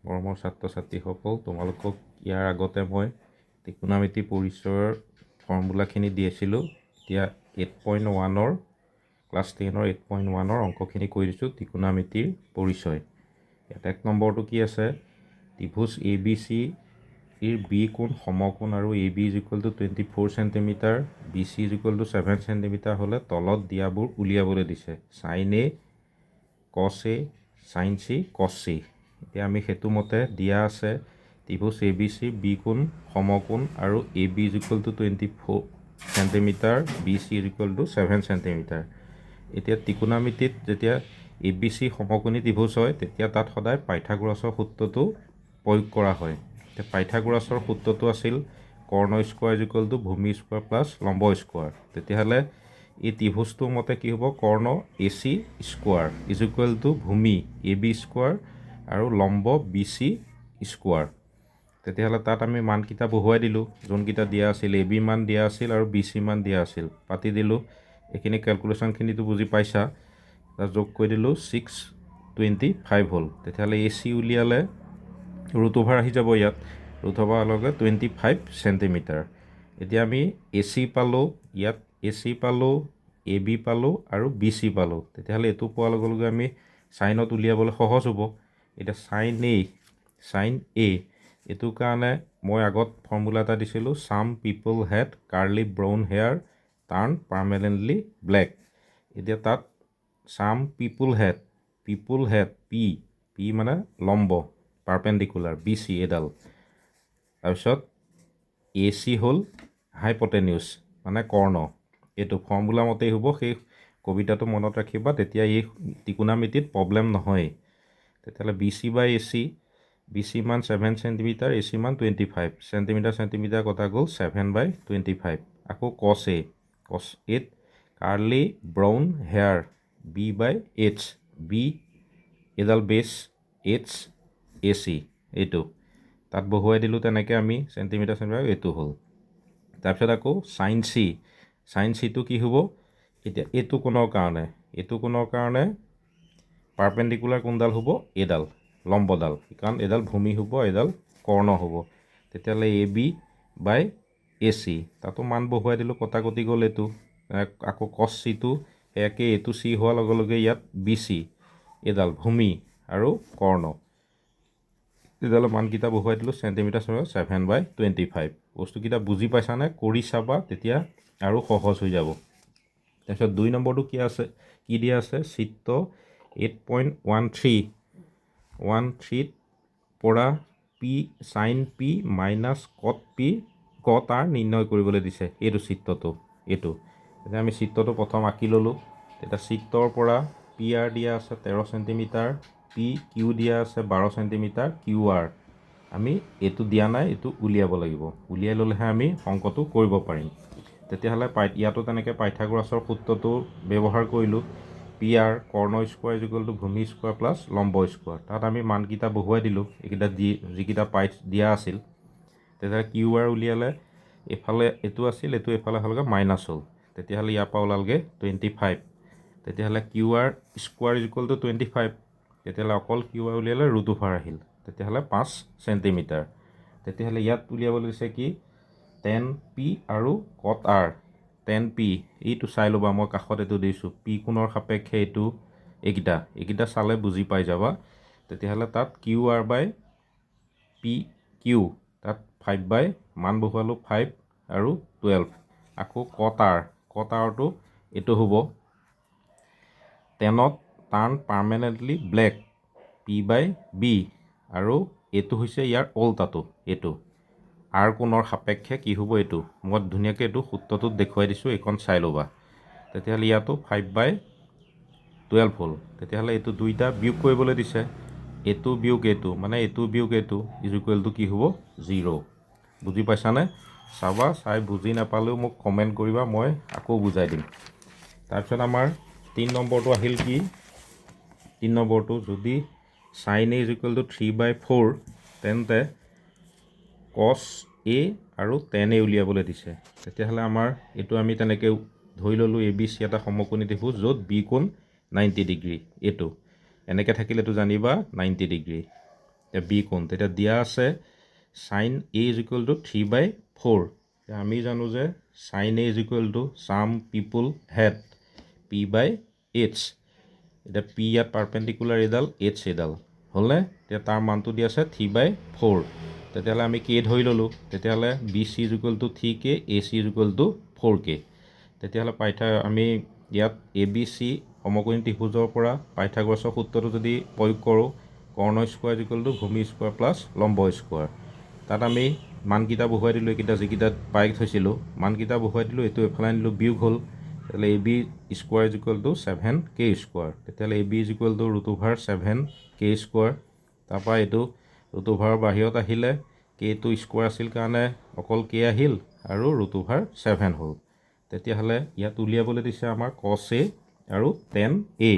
মৰমৰ ছাত্ৰ ছাত্ৰীসকল, তোমালোকক ইয়াৰ আগতে মই ত্ৰিকোণমিতি পৰিচয়ৰ ফৰ্মুলাখিনি দিছিলোঁ। এতিয়া 8.1ৰ ক্লাছ 10ৰ 8.1ৰ অংকখিনি কৈ দিছোঁ ত্ৰিকোণমিতিৰ পৰিচয়। ইয়াত 1 নম্বৰটো কি আছে, ত্ৰিভুজ এ বি চি ৰ বি কোণ সমকোণ আৰু A B is equal to 24 centimetre, B C is equal to 7 centimetre হ'লে তলত দিয়াবোৰ উলিয়াবলৈ দিছে। Sine A, cos A, sine C, cos C. এতিয়া আমি সেইটো মতে দিয়া আছে ত্ৰিভুজ এ বি চি বি কোণ সমকোণ আৰু A B is equal to 24 centimetre, B C is equal to 7 centimetre. এতিয়া ত্ৰিকোণমিতিত যেতিয়া এ বি চি সমকোণী ত্ৰিভুজ হয় তেতিয়া তাত সদায় পাইথাগোৰাছৰ সূত্ৰটো প্ৰয়োগ কৰা হয়। এতিয়া পাইথাগোৰাছৰ সূত্ৰটো আছিল কৰ্ণ স্কোৱাৰ ইজ ইকুৱেল টু ভূমি স্কোৱাৰ প্লাছ লম্ব স্কোৱাৰ। তেতিয়াহ'লে এই ত্ৰিভুজটোৰ মতে কি হ'ব, কৰ্ণ A C square is equal to ভূমি এ বি স্কোৱাৰ আৰু লম্ব বি চি স্কোৱাৰ। তেতিয়াহ'লে তাত আমি মানকেইটা বহুৱাই দিলোঁ, যোনকেইটা দিয়া আছিল এ বি মান দিয়া আছিল আৰু বি চি মান দিয়া আছিল, পাতি দিলোঁ। এইখিনি কেলকুলেশ্যনখিনিতো বুজি পাইছা। তাত যোগ কৰি দিলোঁ 625 হ'ল। তেতিয়াহ'লে এ চি উলিয়ালে ৰুট অভাৰ আহি যাব ইয়াত, ৰুট অভাৰ লগে 25 চেণ্টিমিটাৰ। এতিয়া আমি এ চি পালোঁ, ইয়াত এ চি পালোঁ, এ বি পালোঁ আৰু বি চি পালোঁ। তেতিয়াহ'লে এইটো পোৱাৰ লগে লগে আমি চাইনত উলিয়াবলৈ সহজ হ'ব। এতিয়া চাইন এ এইটোৰ কাৰণে মই আগত ফৰ্মুলা এটা দিছিলোঁ, চাম পিপল হেড কাৰ্লি ব্ৰাউন হেয়াৰ টাৰ্ণ পাৰ্মানেণ্টলি ব্লেক। এতিয়া তাত চাম পিপল হেড পি মানে লম্ব পাৰ্পেণ্ডিকুলাৰ, বি চি এডাল, তাৰপিছত এ চি হ'ল হাইপটেনিউছ মানে কৰ্ণ। এইটো ফৰ্মুলা মতেই হ'ব, সেই কবিতাটো মনত ৰাখিবা, তেতিয়া এই ত্ৰিকোণমিতিত প্ৰব্লেম নহয়। তেতিয়াহ'লে B C by A C, B C মান 7 চেণ্টিমিটাৰ, এ চি মান 25 চেণ্টিমিটাৰ কটা গ'ল 7/25। আকৌ কছ এত কাৰ্লি ব্ৰাউন হেয়াৰ বি বাই এইচ, বি এডাল বেছ এইচ এ চি, এইটো তাত বহুৱাই দিলোঁ তেনেকৈ আমি চেণ্টিমিটাৰ এইটো হ'ল। তাৰপিছত আকৌ চাইন চিটো কি হ'ব, এতিয়া এইটো কোণৰ কাৰণে পাৰ্পেণ্ডিকুলাৰ কোনডাল হ'ব, এইডাল লম্বডাল, কাৰণ এইডাল ভূমি হ'ব, এইডাল কৰ্ণ হ'ব। তেতিয়াহ'লে A B by A C, তাতো মান বহুৱাই দিলোঁ, কটাকটি গ'ল এইটো। আকৌ কছ চিটো একে, এইটো চি হোৱাৰ লগে লগে ইয়াত বি চি এইডাল ভূমি আৰু কৰ্ণ, তেতিয়াহ'লে মানকেইটা বহুৱাই দিলোঁ চেণ্টিমিটাৰ 7/25। বস্তুকেইটা বুজি পাইছানে? কৰি চাবা, তেতিয়া আৰু সহজ হৈ যাব। তাৰপিছত 2 নম্বৰটো কি দিয়া আছে, চিত্ৰ 8.13ত পৰা চাইন পি মাইনাছ কট আৰ নিৰ্ণয় কৰিবলৈ দিছে। এইটো চিত্ৰটো, এতিয়া আমি চিত্ৰটো প্ৰথম আঁকি ল'লোঁ। তেতিয়া চিত্ৰৰ পৰা পি আৰ দিয়া আছে 13 চেণ্টিমিটাৰ, পি কিউ দিয়া আছে 12 চেণ্টিমিটাৰ, কিউ আৰ আমি এইটো দিয়া নাই, এইটো উলিয়াব লাগিব। উলিয়াই ল'লেহে আমি অংকটো কৰিব পাৰিম। তেতিয়াহ'লে ইয়াতো তেনেকৈ পাইথাগোৰাছৰ সূত্ৰটো ব্যৱহাৰ কৰিলোঁ। পি আৰ কৰ্ণ স্কোৱাৰ ইজ ইকুৱেল টু ভূমি স্কোৱাৰ প্লাছ লম্ব স্কোৱাৰ। তাত আমি মানকেইটা বহুৱাই দিলোঁ, এইকেইটা যিকেইটা দিয়া আছিল। তেতিয়াহ'লে কিউ আৰ উলিয়ালে, এইফালে এইটো আছিল, এইটো এইফালে হ'লগৈ মাইনাছ হ'ল। তেতিয়াহ'লে ইয়াৰ পৰা ওলালগৈ 25। তেতিয়াহ'লে Q R square is equal to 25। তেতিয়াহ'লে অকল কিউ আৰ উলিয়ালে ৰুট অভাৰ আহিল, তেতিয়াহ'লে 5 চেণ্টিমিটাৰ। তেতিয়াহ'লে ইয়াত উলিয়াবলৈ দিছে কি, টেন পি আৰু কট আৰ। টেন পি এইটো চাই ল'বা, মই কাষত এইটো দিছোঁ, পি কোণৰ সাপেক্ষে এইকেইটা চালে বুজি পাই যাবা। তেতিয়াহ'লে তাত কিউ আৰ বাই পি কিউ, তাত 5 মান বহুৱালোঁ 5 আৰু 12। আকৌ কট আৰটো এইটো হ'ব টেনত টাৰ্ণ পাৰ্মানেণ্টলি ব্লেক পি বাই বি, আৰু এইটো হৈছে ইয়াৰ ওল্টাটো, এইটো আৰ কোণৰ সাপেক্ষে কি হ'ব, এইটো মই ধুনীয়াকৈ এইটো সূত্ৰটোত দেখুৱাই দিছোঁ, এইখন চাই ল'বা। তেতিয়াহ'লে ইয়াতো 5/12 হ'ল। তেতিয়াহ'লে এইটো দুইটা বিয়োগ কৰিবলৈ দিছে, এইটো বিয়োগ এইটো, মানে এইটো বিয়োগ এইটো ইজ ইকুৱেল টু কি হ'ব, 0। বুজি পাইছানে? চাবা, চাই বুজি নাপালেও মোক কমেণ্ট কৰিবা, মই আকৌ বুজাই দিম। তাৰপিছত আমাৰ 3 নম্বৰটো আহিল কি, 3 নম্বৰটো যদি sign A is equal two 3/4, তেন্তে কছ এ আৰু টেন এ উলিয়াবলৈ দিছে। তেতিয়াহ'লে আমাৰ এইটো আমি তেনেকৈ ধৰি ল'লোঁ, এ বি চি এটা সমকোণী ত্ৰিভুজ, য'ত বি কোণ 90 ডিগ্ৰী। এইটো এনেকৈ থাকিলেতো জানিবা 90 ডিগ্ৰী। বি কোণ তেতিয়া দিয়া আছে sin a is equal to 3/4 আমি জানো যে sin a is equal to some people had p by h এতিয়া p ইয়াত পাৰপেণ্ডিকুলাৰ এডাল h এডাল হ'লনে তেতিয়া তাৰ মানটো দিয়া আছে 3/4 তেতিয়াহ'লে আমি k ধৰি ল'লোঁ তেতিয়াহ'লে bc is equal to 3k ac is equal to 4k তেতিয়াহ'লে আমি ইয়াত abc সমকোণী ত্ৰিভুজৰ পৰা পাইথাগোৰাছৰ সূত্ৰটো যদি প্ৰয়োগ কৰোঁ কৰ্ণ স্কোৱাৰ ইজ ইকুৱেল টু ভূমি স্কোৱাৰ প্লাছ লম্ব স্কোৱাৰ তাত আমি মানকেইটা বহুৱাই দিলোঁ এইকেইটা যিকেইটা পাই থৈছিলোঁ মানকেইটা বহুৱাই দিলোঁ এইটো এফালে আনিলোঁ বিয়োগ হ'ল তেতিয়াহ'লে A B square is equal to 7k square তেতিয়াহ'লে A B is equal to √7k square তাৰপৰা এইটো √ভাৰৰ বাহিৰত আহিলে কেটো স্কোৱাৰ আছিল কাৰণে অকল k আহিল আৰু √7 হ'ল তেতিয়াহ'লে ইয়াত উলিয়াবলৈ দিছে আমাৰ cos a আৰু tan a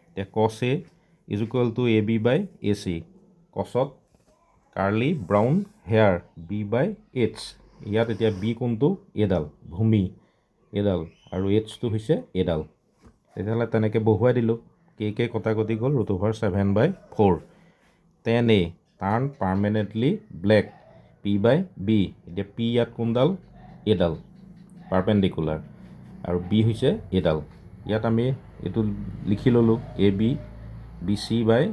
এতিয়া cos a is equal to ab by ac cosত curly brown hair b by h ইয়াত এতিয়া b কোনটো এডাল ভূমি এডাল আৰু h টো হৈছে এডাল তেতিয়াহ'লে তেনেকৈ বহুৱাই দিলোঁ k কটাকটি গ'ল √7/4 tan a turn permanently black p by b এতিয়া p ইয়াত কোনডাল এডাল পাৰপেণ্ডিকুলাৰ আৰু b হৈছে এডাল ইয়াত আমি এইটো লিখি ল'লোঁ A B B C by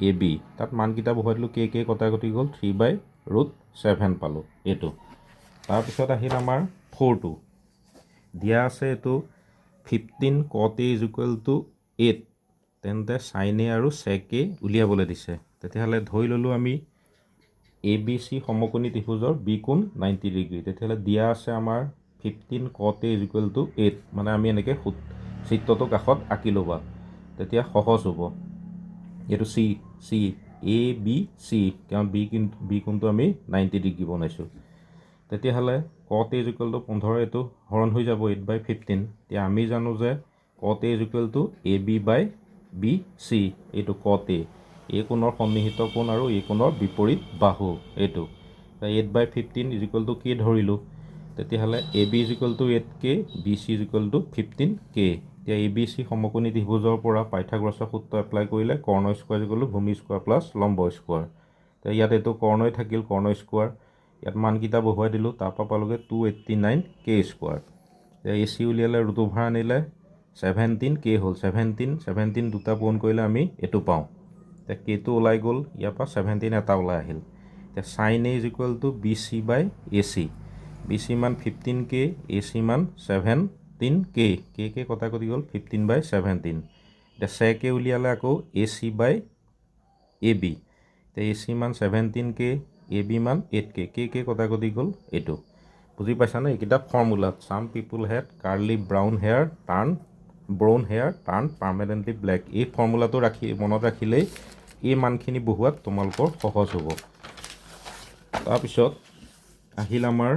A B তাত মানকেইটা বহুৱাই দিলোঁ k কটাকটি গ'ল 3/√7 পালোঁ এইটো তাৰপিছত আহিল আমাৰ 4টো দিয়া আছে এইটো 15 cot a is equal to 8 তেন্তে sin a আৰু sec a উলিয়াবলৈ দিছে তেতিয়াহ'লে ধৰি ল'লোঁ আমি এ বি চি সমকোণী ত্ৰিভুজৰ বি কোণ 90 ডিগ্ৰী তেতিয়াহ'লে দিয়া আছে আমাৰ 15 cot a is equal to 8 মানে আমি এনেকৈ চিত্ৰটো কাষত আঁকি ল'বা তেতিয়া সহজ হ'ব এইটো চি এ বি চি কাৰণ বি কোণটো আমি 90 ডিগ্ৰী বনাইছোঁ তেতিয়াহ'লে cot a is equal to 15 এইটো হৰণ হৈ যাব 8/15 এতিয়া আমি জানো যে cot a is equal to A B by B C এইটো cot a এই কোণৰ সন্নিহিত কোণ আৰু এই কোণৰ বিপৰীত বাহু এইটো 8/15 ইজ ইকুৱেল টু k ধৰিলোঁ তেতিয়াহ'লে A B is equal to 8k B C is equal to 15k এতিয়া এ বি চি সমকোণী ত্ৰিভুজৰ পৰা পাইথাগোৰাছৰ সূত্ৰ এপ্লাই কৰিলে কৰ্ণ স্কোৱাৰ ইজ ইকুৱেল টু ভূমি স্কোৱাৰ প্লাছ লম্ব স্কোৱাৰ এতিয়া ইয়াত এইটো কৰ্ণই থাকিল কৰ্ণ স্কোৱাৰ ইয়াত মানকেইটা বহুৱাই দিলোঁ তাৰপৰা পালোঁগৈ 289k স্কোৱাৰ এতিয়া এ চি উলিয়ালে √ভাৰ আনিলে 17k হ'ল 17 দুটা পূৰণ কৰিলে আমি এইটো পাওঁ এতিয়া কেটো ওলাই গ'ল ইয়াৰ পৰা 17 এটা ওলাই আহিল এতিয়া sin a is equal to B C by A C B C মান 15k এ চি মান 17k কটাকটি গ'ল 15/17 এতিয়া sec a উলিয়ালে আকৌ এ চি বাই এ বি এতিয়া এ চি মান 17k এ বি মান 8k কটাকটি গ'ল এইটো বুজি পাইছানে এইকেইটা ফৰ্মুলাত চাম পিপুল হেড কাৰ্লি ব্ৰাউন হেয়াৰ টাৰ্ণ পাৰ্মানেণ্টলি ব্লেক এই ফৰ্মুলাটো মনত ৰাখিলেই এই মানখিনি বহুৱাত তোমালোকৰ সহজ হ'ব তাৰপিছত আহিল আমাৰ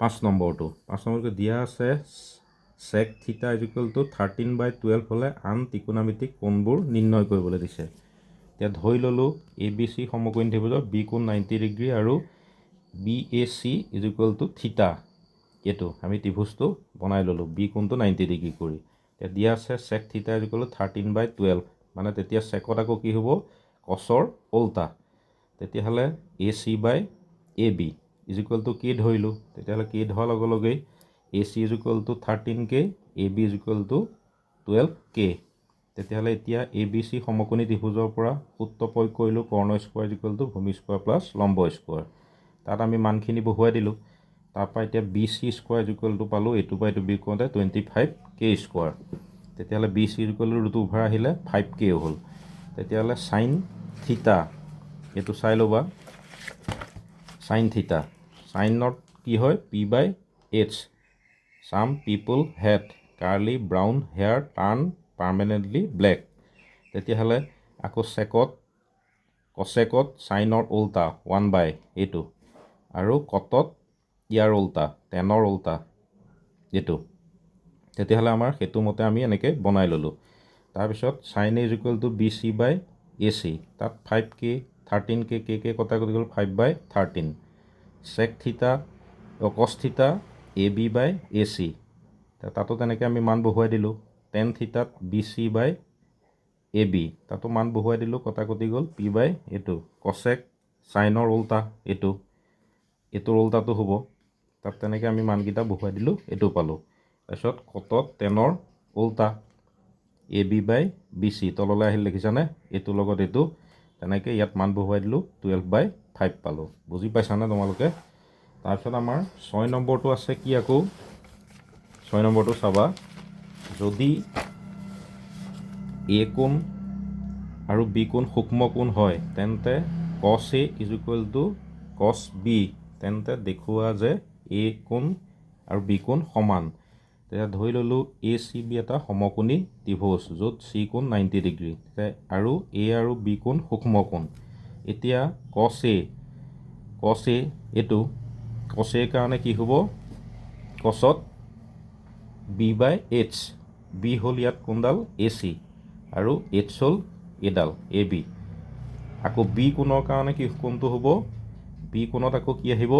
5 নম্বৰটো দিয়া আছে sec থিটা ইজ ইকুৱেল টু 13/12 হ'লে আন ত্ৰিকোণমিতিক কোণবোৰ নিৰ্ণয় কৰিবলৈ দিছে এতিয়া ধৰি ল'লোঁ এ বি চি সমকোণী ত্ৰিভুজৰ বি কোণ 90 ডিগ্ৰী আৰু B A C is equal to theta এইটো আমি ত্ৰিভুজটো বনাই ল'লোঁ বি কোণটো 90 ডিগ্ৰী কৰি এতিয়া দিয়া আছে sec থিটা ইজ ইকুৱেল টু 13/12 মানে তেতিয়া চেকত আকৌ কি হ'ব কচৰ ওল্টা তেতিয়াহ'লে A C by A B is equal to k ধৰিলোঁ তেতিয়াহ'লে k ধৰাৰ লগে লগেই A C is equal to 13k A B is equal to 12k তেতিয়াহ'লে এতিয়া এ বি চি সমকোণী ত্ৰিভুজৰ পৰা সূত্ৰ প্ৰয়োগ কৰিলোঁ কৰ্ণ স্কোৱাৰ ইজ ইকুৱেল টু ভূমি স্কোৱাৰ প্লাছ লম্ব স্কোৱাৰ তাত আমি মানখিনি বহুৱাই দিলোঁ তাৰপৰা এতিয়া B C square is equal to পালোঁ এইটোৰ পৰা এইটো বিয়োগ কৰোঁতে 25k স্কোৱাৰ তেতিয়াহ'লে B C is equal to √ভাৰ আহিলে 5k হ'ল তেতিয়াহ'লে চাইন থিটা এইটো চাই ল'বা চাইন থিটা চাইনত কি হয় পি বাই এইচ চাম পিপুল হেড কাৰ্লি ব্ৰাউন হেয়াৰ টাৰ্ণ পাৰ্মানেণ্টলি ব্লেক তেতিয়াহ'লে আকৌ কচেকত চাইনৰ ওল্টা 1/ এইটো আৰু কটত ইয়াৰ ওল্টা টেনৰ ওল্টা এইটো তেতিয়াহ'লে আমাৰ সেইটো মতে আমি এনেকৈ বনাই ল'লোঁ তাৰপিছত sine A is equal to B C by A C তাত 5k 13k কটাকটি গ'ল 5/13 sec থিটা cos থিটা এ বি বাই এ চি তাতো তেনেকৈ আমি মান বহুৱাই দিলোঁ tan থিটাত B C by A B তাতো মান বহুৱাই দিলোঁ কটাকটি গ'ল পি বাই এইটো কচেক চাইনৰ উল্টা এইটোৰ উল্টাটো হ'ব তাত তেনেকৈ আমি মানকেইটা বহুৱাই দিলোঁ এইটো পালোঁ তাৰপিছত কটত টেনৰ উল্টা এ বি বাই বি চি তললৈ আহিল দেখিছানে এইটোৰ লগত এইটো তেনেকৈ ইয়াত মান বহুৱাই দিলোঁ 12/5 পালোঁ বুজি পাইছানে তোমালোকে তাৰপিছত আমাৰ 6 নম্বৰটো আছে কি আকৌ 6 নম্বৰটো চাবা যদি এ কোণ আৰু বি কোণ সূক্ষ্ম কোণ হয় তেন্তে কছ এ ইজ ইকুৱেল টু কছ বি তেন্তে দেখুওৱা যে এ কোণ আৰু বি কোণ সমান তেতিয়া ধৰি ল'লোঁ এ চি বি এটা সমকোণী ত্ৰিভুজ য'ত চি কোণ 90 ডিগ্ৰী আৰু এ আৰু বি কোণ সূক্ষ্ম কোণ এতিয়া কছ এ এইটো কছ এৰ কাৰণে কি হ'ব কছত বি বাই এইচ বি হ'ল ইয়াত কোণডাল এ চি আৰু এইচ হ'ল এডাল এ বি আকৌ বি কোণৰ কাৰণে কি কোণটো হ'ব বি কোণত আকৌ কি আহিব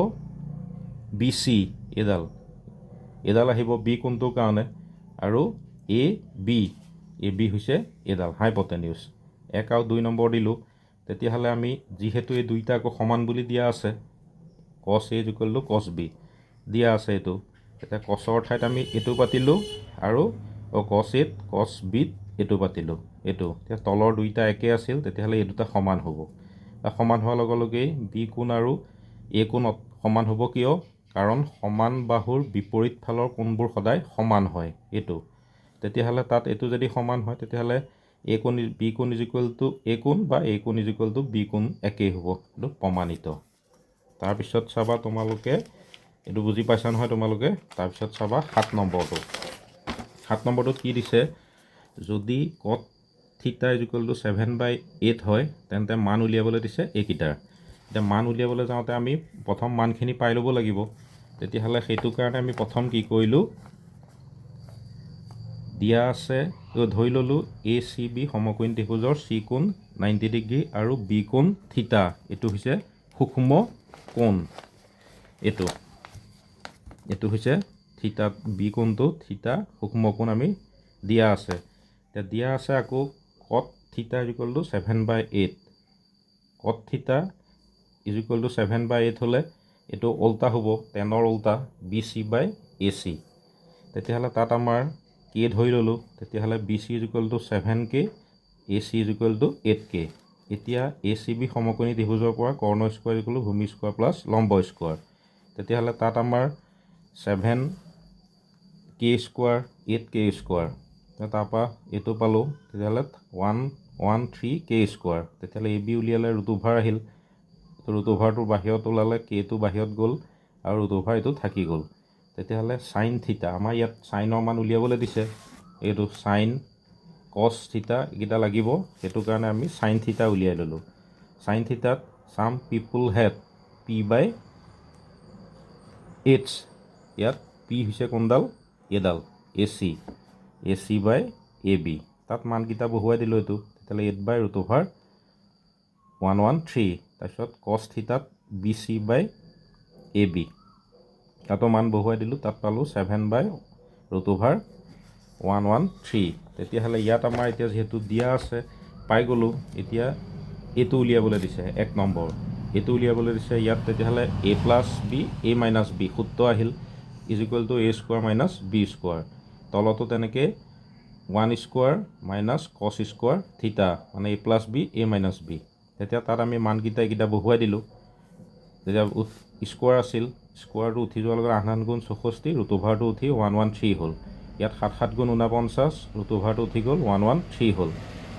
বি চি এডাল আহিব বি কোণটোৰ কাৰণে আৰু এ বি হৈছে এডাল হাইপটেনিউছ 1 আৰু 2 নম্বৰ দিলোঁ তেতিয়াহ'লে আমি যিহেতু এই দুইটা আকৌ সমান বুলি দিয়া আছে কছ এ ইজ ইকুৱেল টু কছ বি দিয়া আছে এইটো এতিয়া কছৰ ঠাইত আমি এইটো পাতিলোঁ আৰু কছ এত কছ বিত এইটো পাতিলোঁ এইটো এতিয়া তলৰ দুইটা একে আছিল তেতিয়াহ'লে এই দুটা সমান হ'ব সমান হোৱাৰ লগে লগেই বি কোণ আৰু এ কোণ সমান হ'ব কিয় কাৰণ সমান বাহুৰ বিপৰীত ফালৰ কোণবোৰ সদায় সমান হয় এইটো তেতিয়াহ'লে তাত এইটো যদি সমান হয় তেতিয়াহ'লে এ কোণ বি কোণ ইজ ইকুৱেল টু এ কোণ বা এ কোণ ইজ ইকুৱেল টু বি কোণ একেই হ'ব এইটো প্ৰমাণিত তাৰপিছত চাবা তোমালোকে এইটো বুজি পাইছা নহয় তোমালোকে তাৰপিছত চাবা 7 নম্বৰটোত কি দিছে যদি কট থিটা ইজ ইকুৱেল টু 7/8 হয় তেন্তে মান উলিয়াবলৈ দিছে এইকেইটাৰ এতিয়া মান উলিয়াবলৈ যাওঁতে আমি প্ৰথম মানখিনি পাই ল'ব লাগিব তেতিয়াহ'লে সেইটো কাৰণে আমি প্ৰথম কি কৰিলোঁ দিয়া আছে ধৰি ল'লোঁ এ চি বি সমকোণী ত্ৰিভুজৰ চি কোণ 90 ডিগ্ৰী আৰু বি কোণ থিটা এইটো হৈছে সূক্ষ্ম কোণ এইটো হৈছে থিটা বি কোণটো থিটা সূক্ষ্ম কোণ আমি দিয়া আছে এতিয়া দিয়া আছে আকৌ কট থিটা ইজ ইকুৱেল টু 7/8 কট থিটা ইজ ইকুৱেল টু 7/8 হ'লে এইটো উল্টা হ'ব টেনৰ উল্টা B C by A C তেতিয়াহ'লে তাত আমাৰ কে ধৰি ল'লোঁ তেতিয়াহ'লে B C is equal to 7K A C is equal to 8K এতিয়া এ চি বি সমকোণী ত্ৰিভুজৰ পৰা কৰ্ণ স্কোৱাৰ ইজ ইকুৱেল টু ভূমি স্কোৱাৰ প্লাছ লম্ব স্কোৱাৰ তেতিয়াহ'লে তাত আমাৰ 7K স্কোৱাৰ 8K স্কোৱাৰ তাৰপৰা এইটো পালোঁ তেতিয়াহ'লে 113K স্কোৱাৰ তেতিয়াহ'লে এ বি উলিয়ালে ৰুট অভাৰ আহিল ৰুট অভাৰটো বাহিৰত ওলালে কেটো বাহিৰত গ'ল আৰু ৰুট অভাৰ এইটো থাকি গ'ল তেতিয়াহ'লে চাইন থিটা আমাৰ ইয়াত চাইনৰ মান উলিয়াবলৈ দিছে এইটো চাইন কছ থিটা এইকেইটা লাগিব সেইটো কাৰণে আমি চাইন থিটা উলিয়াই ল'লোঁ চাইন থিটাত চাম পিপুল হেড পি বাই এইচ ইয়াত পি হৈছে কোনডাল এডাল এ চি বাই এ বি তাত মানকেইটা বহুৱাই দিলোঁ এইটো তেতিয়াহ'লে 8/√113 তাৰপিছত কছ থিটাত B C by A B তাতো মান বহুৱাই দিলোঁ তাত পালোঁ 7/√113 তেতিয়াহ'লে ইয়াত আমাৰ এতিয়া যিহেতু দিয়া আছে পাই গ'লোঁ এতিয়া এইটো উলিয়াবলৈ দিছে 1 নম্বৰ এইটো উলিয়াবলৈ দিছে ইয়াত তেতিয়াহ'লে a plus B a minus B সূত্ৰ আহিল is equal to a square minus B square তলতো তেনেকৈ 1 স্কোৱাৰ মাইনাছ কছ স্কোৱাৰ থিটা মানে a plus B a minus B তেতিয়া তাত আমি মানকেইটা এইকেইটা বহুৱাই দিলোঁ তেতিয়া স্কোৱাৰ আছিল স্কোৱাৰটো উঠি যোৱাৰ লগত 8 গুণ 64 ৰুট অভাৰটো উঠি 113 হ'ল ইয়াত 7 গুণ 49 ৰুট অভাৰটো উঠি গ'ল 113 হ'ল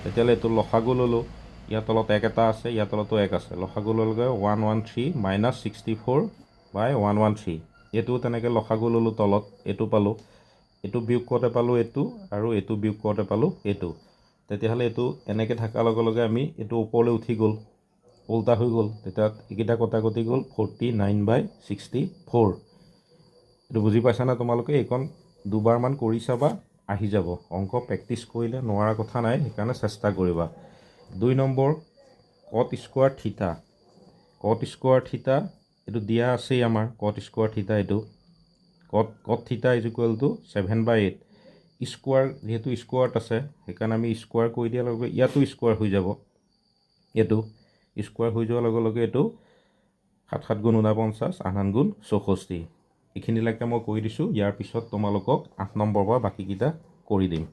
তেতিয়াহ'লে এইটো লসাগু ল'লোঁ ইয়াৰ তলত 1 এটা আছে ইয়াৰ তলতো 1 আছে লসাগু ল'লে 113 মাইনাছ 64/113 এইটো তেনেকৈ লসাগু ল'লোঁ তলত এইটো পালোঁ এইটো বিয়োগ কৰোঁতে পালোঁ এইটো আৰু এইটো বিয়োগ কৰোঁতে পালোঁ এইটো তেতিয়াহ'লে এইটো এনেকৈ থকাৰ লগে লগে আমি এইটো ওপৰলৈ উঠি গ'ল উল্টা হৈ গ'ল তেতিয়া এইকেইটা কটাকটি গ'ল 49/64 এইটো বুজি পাইছানে তোমালোকে এইকণ দুবাৰমান কৰি চাবা আহি যাব অংক প্ৰেক্টিছ কৰিলে নোৱাৰা কথা নাই সেইকাৰণে চেষ্টা কৰিবা 2 নম্বৰ কট স্কোৱাৰ থিটা এইটো দিয়া আছেই আমাৰ কট স্কোৱাৰ থিটা এইটো কট থিটা ইজ ইকুৱেল টু 7/8 স্কোৱাৰ যিহেতু স্কোৱাৰত আছে সেইকাৰণে আমি স্কোৱাৰ কৰি দিয়াৰ লগে লগে ইয়াতো স্কোৱাৰ হৈ যাব এইটো স্কোৱাৰ হৈ যোৱাৰ লগে লগে এইটো 7 7 গুণ 49 8 8 গুণ 64 এইখিনিলৈকে মই কৰি দিছোঁ ইয়াৰ পিছত তোমালোকক 8 নম্বৰ পৰা বাকীকেইটা কৰি দিম